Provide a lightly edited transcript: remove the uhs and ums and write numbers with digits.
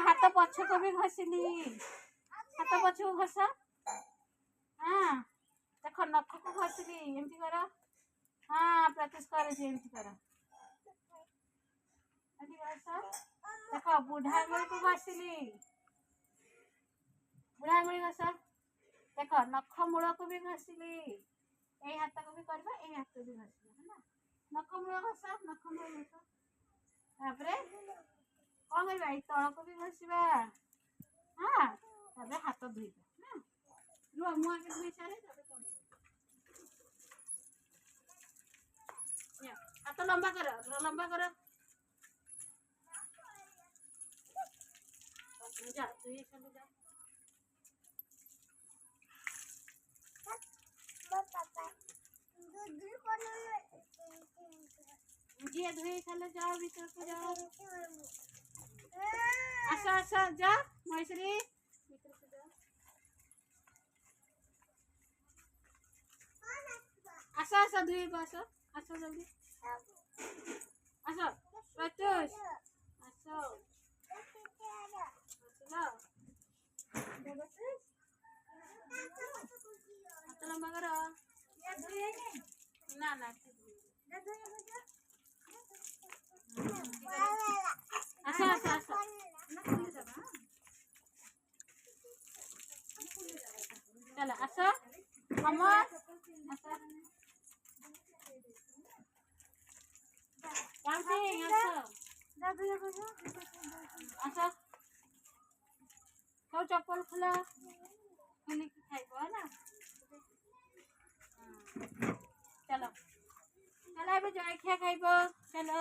हाथ पछ को भी घषिली हाथ पछ को घस हाँ देख नख को घषिली एमती कर हाँ प्रैक्टिस कर एमती कर देख बुढ़ा आंगुली को घषिली बुढ़ा आंगुली घस देख नख मूल को भी घषिली ए हाथ को भी करबा ए हाथ को भी घषिली है ना नख मूल घस नख मूल घस तापरे कौन करबा ए तळ को भी घसीबा हां तापरे हाथ धोइबा ना रुआ मुआ के धोइ सारे तबे कौन या हाथ लंबा कर जा धोइ चले जा जी धोई खाले जाओ भीतर को जाओ आसा आसा जा महेश्वरी भीतर को जाओ आसा आसा धोई आसा आसा जल्दी आसा प्रत्युष आसा चलो हाथ लंबा करो ना ना आसा आसा आसा चलो आसा हम आसा काउंटिंग आसा खाओ चप्पल खोला खोली खाइबो है ना चलो चलो अब जलखिया खाइबो चलो